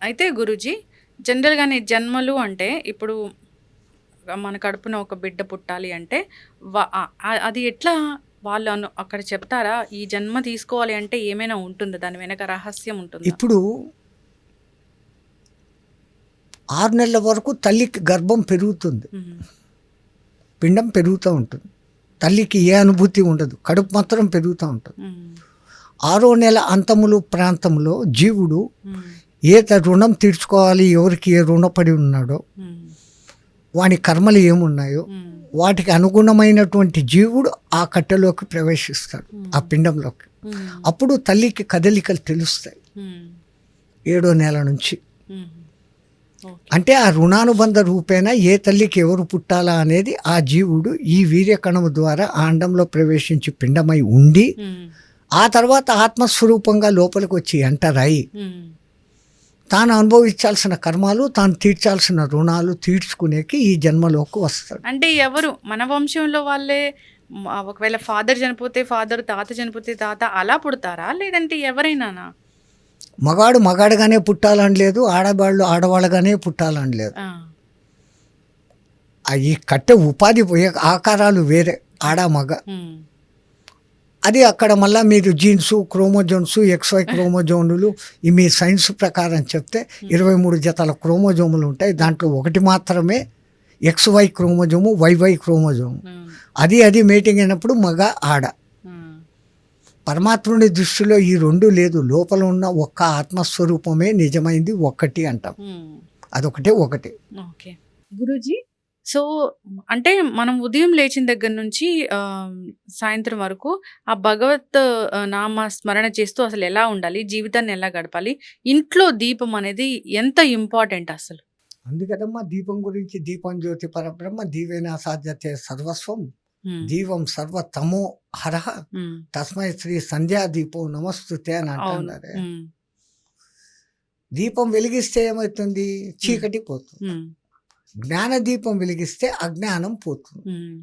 అయితే గురూజీ జనరల్‌గానే జన్మలు అంటే ఇప్పుడు మన కడుపున ఒక బిడ్డ పుట్టాలి అంటే అది ఎట్లా వాళ్ళు అక్కడ చెప్తారా? ఈ జన్మ తీసుకోవాలి అంటే ఏమైనా ఉంటుందా? దాని వెనక రహస్యం ఉంటుందా? ఇప్పుడు 6 నెలల వరకు తల్లికి గర్భం పెరుగుతుంది. హుహు. పిండం పెరుగుతూ ఉంటుంది. తల్లికి ఏ అనుభూతి ఉండదు. కడుపు మాత్రం పెరుగుతూ ఉంటుంది. హ్మ్. 6వ నెల అంతములు ప్రాంతంలో జీవుడు హ్మ్. రుణం తీర్చుకోవాలి, ఎవరికి ఏ రుణపడి ఉన్నాడో, హ్మ్. వాని కర్మలు ఏమున్నాయో హ్మ్. వాటికి అనుగుణమైనటువంటి జీవుడు ఆ కట్టెలోకి ప్రవేశిస్తాడు, ఆ పిండంలోకి. హ్మ్. అప్పుడు తల్లికి కదలికలు తెలుస్తాయి హ్మ్. 7వ నెల నుంచి. హ్మ్. ఓకే. అంటే ఆ రుణానుబంధ రూపేణ ఏ తల్లికి ఎవరు పుట్టాలా అనేది ఆ జీవుడు ఈ వీర్యకణము ద్వారా ఆ అండంలో ప్రవేశించి పిండమై ఉండి హ్మ్. ఆ తర్వాత ఆత్మస్వరూపంగా లోపలికి వచ్చి ఎంటర్ అయి హ్మ్. తాను అనుభవించాల్సిన కర్మాలు, తాను తీర్చాల్సిన రుణాలు తీర్చుకునేకి ఈ జన్మలోకి వస్తాడు. అంటే ఎవరు మన వంశంలో వాళ్ళే ఒకవేళ ఫాదర్ చనిపోతే ఫాదర్, తాత చనిపోతే తాత అలా పుడతారా? లేదంటే ఎవరైనానా? మగాడు మగాడుగానే పుట్టాలని లేదు, ఆడవాళ్ళు ఆడవాళ్ళగానే పుట్టాలని లేదు. ఆ! ఈ కట్టె ఉపాధి ఆకారాలు వేరే, ఆడ మగ. హ్మ్. అది అక్కడ మళ్ళీ మీరు జీన్సు, క్రోమోజోమ్స్, XY క్రోమోజోములు ఈ మీ సైన్స్ ప్రకారం చెప్తే 23 జతల క్రోమోజోములు ఉంటాయి. దాంట్లో ఒకటి మాత్రమే XY క్రోమోజోము, YY క్రోమోజోము. హ్మ్. అది మేటింగ్ అయినప్పుడు మగ, ఆడ. హ్మ్. పరమాత్ముని దృష్టిలో ఈ రెండు లేదు. లోపల ఉన్న ఒక్క ఆత్మస్వరూపమే నిజమైంది, ఒక్కటి అంటాం. హ్మ్. అదొకటే ఒకటి. ఓకే. గురూజీ సో, అంటే మనం ఉదయం లేచిన దగ్గర నుంచి సాయంత్రం వరకు ఆ భగవత్ నామ స్మరణ చేస్తూ అసలు ఎలా ఉండాలి? జీవితాన్ని ఎలా గడపాలి? ఇంట్లో దీపం అనేది ఎంత ఇంపార్టెంట్ అసలు? అందుకదమ్మా దీపం గురించి, దీపం జ్యోతి పరబ్రహ్మ దీవేనా సాధ్యతే సర్వస్వం హ్మ్. దీవం సర్వతమో హరః హ్మ్. తస్మై శ్రీ సంధ్యా దీపో నమస్తుతే అని అవును. అంటున్నారే. హ్మ్. దీపం వెలిగిస్తే ఏమవుతుంది? హ్మ్. చీకటి పోతుంది. హ్మ్. జ్ఞాన దీపం వెలిగిస్తే అజ్ఞానం పోతుంది. హ్మ్.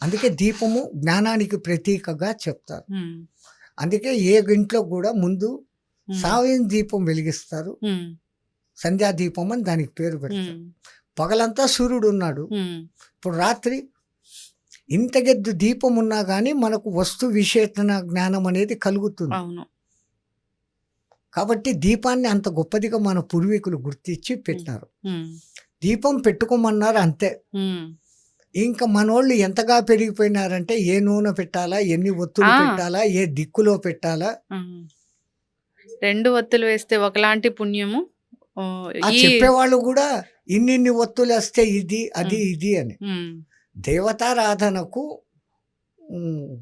అందుకే దీపము జ్ఞానానికి ప్రతీకగా చెప్తారు. హ్మ్. అందుకే ఏ ఇంట్లో కూడా ముందు హ్మ్. సాయం దీపం వెలిగిస్తారు. హ్మ్. సంధ్యా దీపం అని దానికి పేరు పెడతారు. హ్మ్. పగలంతా సూర్యుడు ఉన్నాడు, హ్మ్. ఇప్పుడు రాత్రి ఇంతగెద్దు దీపం ఉన్నా కానీ మనకు వస్తు విశేషణ జ్ఞానం అనేది కలుగుతుంది. అవును. కాబట్టి దీపాన్ని అంత గొప్పదిగా మన పూర్వీకులు గుర్తించి పెట్టినారు. హ్మ్. దీపం పెట్టుకోమన్నారు అంతే. హ్మ్. ఇంకా మనోళ్ళు ఎంతగా పెరిగిపోయినారంటే ఏ నూనె పెట్టాలా, ఎన్ని ఒత్తులు ఆ! పెట్టాలా, ఏ దిక్కులో పెట్టాలా, హ్మ్. 2 ఒత్తులు వేస్తే ఒకలాంటి పుణ్యము. ఆ ఈ చెప్పేవాళ్ళు కూడా ఇన్నిన్ని ఒత్తులేస్తే ఇది, అది, హ్మ్. ఇది అని. హ్మ్. దేవతారాధనకు హ్మ్,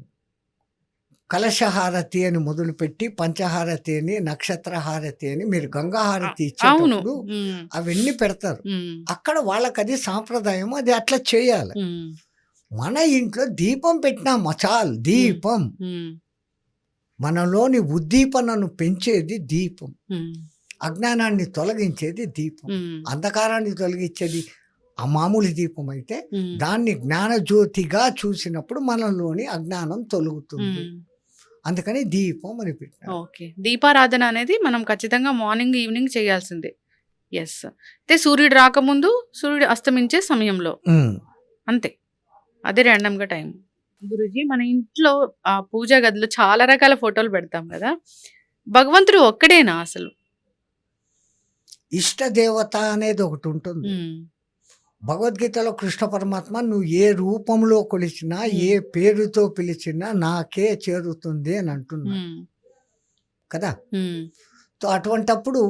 కలశహారతి అని మొదలుపెట్టి పంచహారతి అని, నక్షత్రహారతి అని, మీరు అ గంగాహారతి అవును. ఇచ్చేటప్పుడు హ్మ్. అవన్నీ పెడతారు. హ్మ్. అక్కడ వాళ్ళకది సాంప్రదాయం, అది అట్లా చేయాలి. హ్మ్. మన ఇంట్లో దీపం పెట్టినామా చాలు. హ్మ్. దీపం హ్మ్. మనలోని ఉద్దీపనను పెంచేది దీపం. హ్మ్. అజ్ఞానాన్ని తొలగించేది దీపం. హ్మ్. అంధకారాన్ని తొలగించేది ఆ మామూలు దీపం అయితే, హ్మ్. దాన్ని జ్ఞానజ్యోతిగా చూసినప్పుడు మనలోని అజ్ఞానం తొలగుతుంది. హ్మ్. అందుకని దీపం అని పెట్టినారు. ఓకే. దీపారాధన అనేది మనం ఖచ్చితంగా మార్నింగ్, ఈవినింగ్ చేయాల్సిందే. యెస్. అయితే సూర్యుడు రాకముందు, సూర్యుడు అస్తమించే సమయంలో. హ్మ్. అంతే. అదే ర్యాండమ్‌గా టైం. గురూజీ మన ఇంట్లో పూజా గదిలో చాలా రకాల ఫోటోలు పెడతాం గదా! భగవంతుడు ఒక్కడేనా అసలు? ఇష్ట దేవత అనేది ఒకటి ఉంటుంది. హ్మ్. భగవద్గీతలో కృష్ణ పరమాత్మ నువ్వు ఏ రూపంలో కొలిచినా, ఏ హ్మ్. పేరుతో పిలిచినా నాకే చేరుతుంది అని అంటున్నాడు హ్మ్. కదా! హ్మ్. అటువంటప్పుడు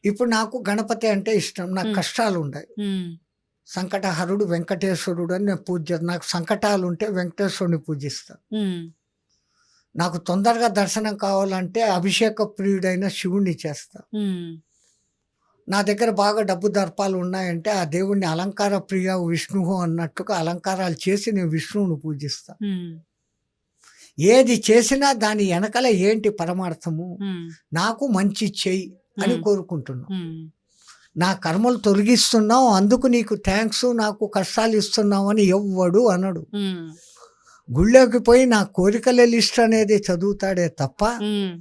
ఇప్పుడు నాకు గణపతి అంటే ఇష్టం. నాకు హ్మ్. కష్టాలుంటాయి. హ్మ్. సంకటహరుడు వెంకటేశ్వరుడు అని నేను నాకు సంకటాలుంటే వెంకటేశ్వరుడిని పూజిస్తా. హ్మ్. నాకు తొందరగా దర్శనం కావాలంటే అభిషేక ప్రియుడైన శివుడిని చేస్తా. హ్మ్. నా దగ్గర బాగా డబ్బు దర్పాలు ఉన్నాయంటే ఆ దేవుడిని అలంకార ప్రియ విష్ణువు అన్నట్టుగా అలంకారాలు చేసి నేను విష్ణువుని పూజిస్తా. హ్మ్. ఏది చేసినా దాని వెనకాల ఏంటి పరమార్థము? హ్మ్. నాకు మంచి చెయ్యి అని హ్మ్. కోరుకుంటున్నా. హ్మ్. నా కర్మలు తొలగిస్తున్నావు, అందుకు నీకు థాంక్స్, నాకు కష్టాలు ఇస్తున్నావు అని ఎవ్వడు అనడు. హ్మ్. గుళ్ళోకి పోయి నా కోరికల లిస్ట్ అనేది చదువుతాడే తప్ప హ్మ్.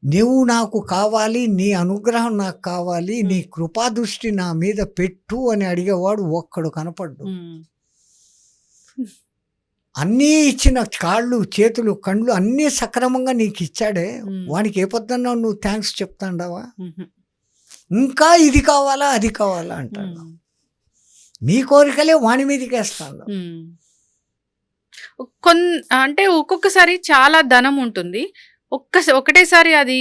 నువ్వు నాకు కావాలి, నీ అనుగ్రహం నాకు కావాలి, నీ కృపాదృష్టి నా మీద పెట్టు అని అడిగేవాడు ఒక్కడు కనపడ్డు. అన్నీ ఇచ్చిన కాళ్ళు చేతులు కళ్ళు అన్నీ సక్రమంగా నీకు ఇచ్చాడే, వానికి ఏ పొద్దున్నా నువ్వు థ్యాంక్స్ చెప్తాండావా? ఇంకా ఇది కావాలా అది కావాలా అంటాడు. నీ కోరికలే వాని మీదకి వేస్తాడు. అంటే ఒక్కొక్కసారి చాలా ధనం ఉంటుంది, ఒకటేసారి అది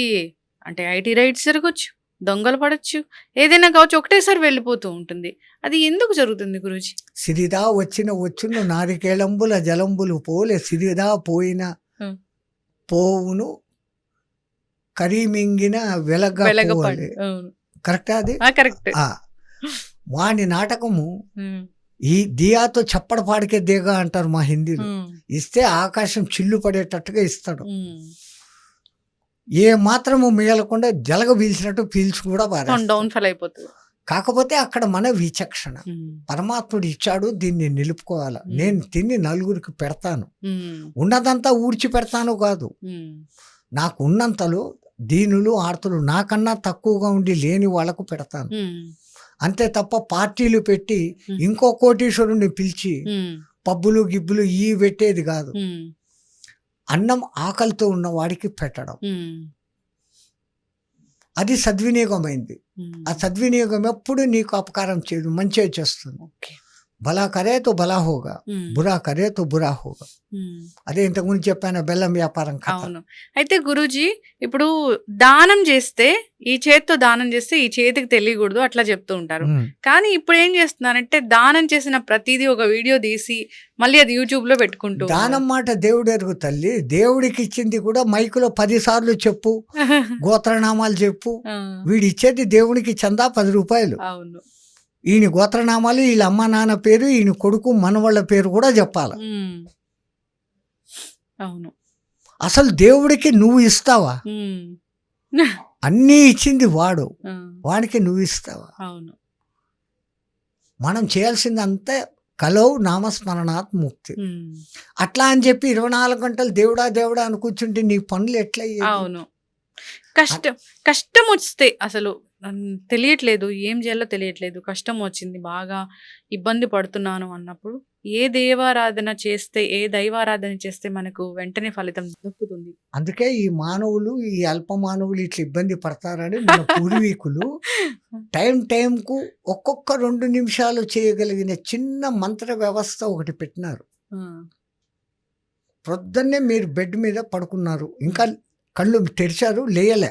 అంటే ఐటీ రైట్స్ జరగచ్చు, దొంగలు పడచ్చు, ఏదైనా కావచ్చు, ఒకటేసారి వెళ్ళిపోతూ ఉంటుంది. అది ఎందుకు జరుగుతుంది గురూజీ? సిరిదా వచ్చును నారికేళంబుల జలంబులు పోలే, సిరిదా పోయిన పోవును కరిమింగిన వెలగపోలే. కరెక్టా? అది కరెక్ట్. వాని నాటకము ఈ దియాతో చప్పడ పాడికే దిగా అంటారు మా హిందీలో. ఇస్తే ఆకాశం చిల్లు పడేటట్టుగా ఇస్తాడు. ఏ మాత్రము మిగలకుండా జలగ పీల్చినట్టు పీల్చి కూడా డౌన్ఫాల్ అయిపోతుంది. కాకపోతే అక్కడ మన విచక్షణ. పరమాత్ముడు ఇచ్చాడు, దీన్ని నిలుపుకోవాలి. నేను తిని నలుగురికి పెడతాను, ఉన్నదంతా ఊడ్చి పెడతాను కాదు, నాకు ఉన్నంతలో దీనులు ఆర్తులు నాకన్నా తక్కువగా ఉండి లేని వాళ్లకు పెడతాను. అంతే తప్ప పార్టీలు పెట్టి ఇంకో కోటీశ్వరుని పిలిచి పబ్బులు గిబ్బులు ఈ పెట్టేది కాదు. అన్నం ఆకలితో ఉన్న వాడికి పెట్టడం, అది సద్వినియోగమైంది. ఆ సద్వినియోగం ఎప్పుడు నీకు అపకారం చేయదు, మంచిగా చేస్తుంది. భలా కరే తో భలా హోగా, బురా కరే తో బురా హోగా. అదే ఇంతకుముందు చెప్పాను బెల్లం వ్యాపారం. అవును. అయితే గురూజీ, ఇప్పుడు దానం చేస్తే ఈ చేతితో దానం చేస్తే ఈ చేతికి తెలియకూడదు అట్లా చెప్తూ ఉంటారు. కానీ ఇప్పుడు ఏం చేస్తున్నారంటే దానం చేసిన ప్రతిదీ ఒక వీడియో తీసి మళ్ళీ అది యూట్యూబ్ లో పెట్టుకుంటూ. దానం మాట దేవుడు ఎరుగు తల్లి, దేవుడికి ఇచ్చింది కూడా మైకులో 10 సార్లు చెప్పు, గోత్రనామాలు చెప్పు. వీడు ఇచ్చేది దేవునికి చందా 10 రూపాయలు. అవును. ఈయన గోత్రనామాలు, వీళ్ళ అమ్మ నాన్న పేరు, ఈయన కొడుకు మనవాళ్ళ పేరు కూడా చెప్పాలి. అవును. అసలు దేవుడికి నువ్వు ఇస్తావా? అన్నీ ఇచ్చింది వాడు, వాడికి నువ్వు ఇస్తావా? అవును. మనం చేయాల్సింది అంతే కలవు నామస్మరణాత్ ముక్తి. అట్లా అని చెప్పి 24 గంటలు దేవుడా దేవుడా అని కూర్చుంటే నీ పనులు ఎట్లా? అవును. కష్టం వస్తే అసలు తెలియట్లేదు, ఏం చేయాలో తెలియట్లేదు, కష్టం వచ్చింది, బాగా ఇబ్బంది పడుతున్నాను అన్నప్పుడు ఏ దేవారాధన చేస్తే, ఏ దైవారాధన చేస్తే మనకు వెంటనే ఫలితం దక్కుతుంది? అందుకే ఈ మానవులు, ఈ అల్ప మానవులు ఇట్లా ఇబ్బంది పడతారని మన పూర్వీకులు టైంకు ఒక్కొక్క 2 నిమిషాలు చేయగలిగిన చిన్న మంత్ర వ్యవస్థ ఒకటి పెట్టినారు. ప్రొద్దున్నే మీరు బెడ్ మీద పడుకున్నారు, ఇంకా కళ్ళు తెరిచారు, లేయలే,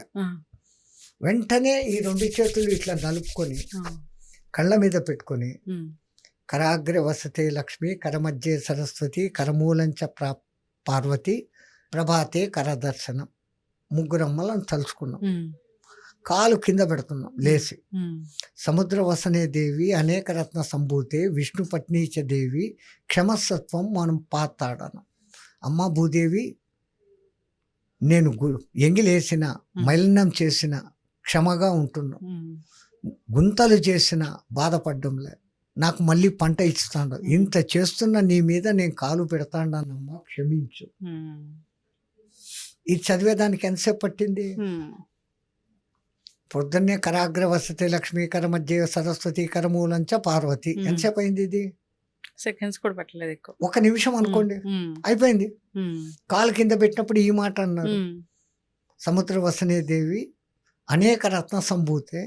వెంటనే ఈ 2 చేతులు ఇట్లా నలుపుకొని కళ్ళ మీద పెట్టుకొని కరాగ్ర వసతే లక్ష్మి, కరమధ్యే సరస్వతి, కరమూలంచ పార్వతి, ప్రభాతే కరదర్శనం. 3 అమ్మలను తలుచుకున్నాం. కాలు కింద పెడుతున్నాం లేచి. సముద్ర వసనే దేవి, అనేక రత్న సంభూతే, విష్ణు పత్నీచ దేవి, క్షమసత్వం మనం పాతాడను. అమ్మ భూదేవి, నేను ఎంగిలేసిన, మలినం చేసిన క్షమగా ఉంటున్నా, గుంతలు చేసిన బాధపడ్డంలే, నాకు మళ్ళీ పంట ఇస్తాను, ఇంత చేస్తున్న నీ మీద నేను కాలు పెడతానమ్మా, క్షమించు. ఇది చదివేదానికి ఎంతసేపు పట్టింది? పొద్దున్నే కరాగ్ర వసతి లక్ష్మీ, కరమధ్య సరస్వతి, కరమూలంచ పార్వతి. ఎంతసేపు అయింది? ఇది సెకండ్స్ కూడా పట్టలేదు, 1 నిమిషం అనుకోండి, అయిపోయింది. కాలు కింద పెట్టినప్పుడు ఈ మాట అన్నారు, సముద్ర వసనే దేవి, అనేక రత్న సంభూతే,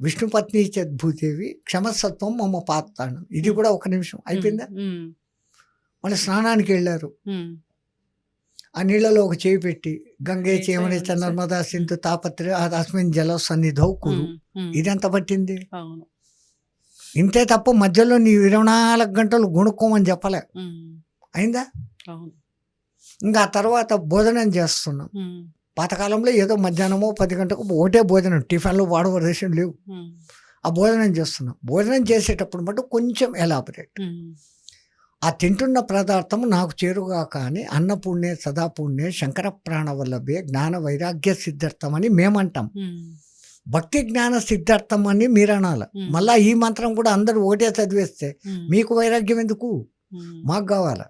విష్ణు పత్ని భూదేవి, క్షమసత్వం మమ్మ పాతాను. ఇది కూడా 1 నిమిషం అయిపోయిందా? మళ్ళీ స్నానానికి వెళ్ళారు, ఆ నీళ్ళలో ఒక చేయి పెట్టి గంగే చేమని నర్మదా సింధు తాపత్ర అస్మిన్ జల సన్నిధౌ కురు. ఇది ఎంత పట్టింది? ఇంతే తప్ప మధ్యలో నీ 24 గంటలు గుణుక్కోమని చెప్పలే. అయిందా? ఇంకా ఆ తర్వాత భోజనం చేస్తున్నాం. పాతకాలంలో ఏదో మధ్యాహ్నమో 10 గంటలకు ఒకటే భోజనం, టిఫిన్లు వాడవలసిన లేవు. ఆ భోజనం చేస్తున్నాం. భోజనం చేసేటప్పుడు మటు కొంచెం ఎలాబరేట్. ఆ తింటున్న పదార్థం నాకు చేరుగా కానీ అన్నపూర్ణే సదాపూర్ణే శంకర ప్రాణవల్లభే జ్ఞాన వైరాగ్య సిద్ధార్థం అని మేమంటాం. భక్తి జ్ఞాన సిద్ధార్థం అని మీరు అనాలి. మళ్ళీ ఈ మంత్రం కూడా అందరూ ఒకటే చదివేస్తే మీకు వైరాగ్యం ఎందుకు? మాకు కావాలా?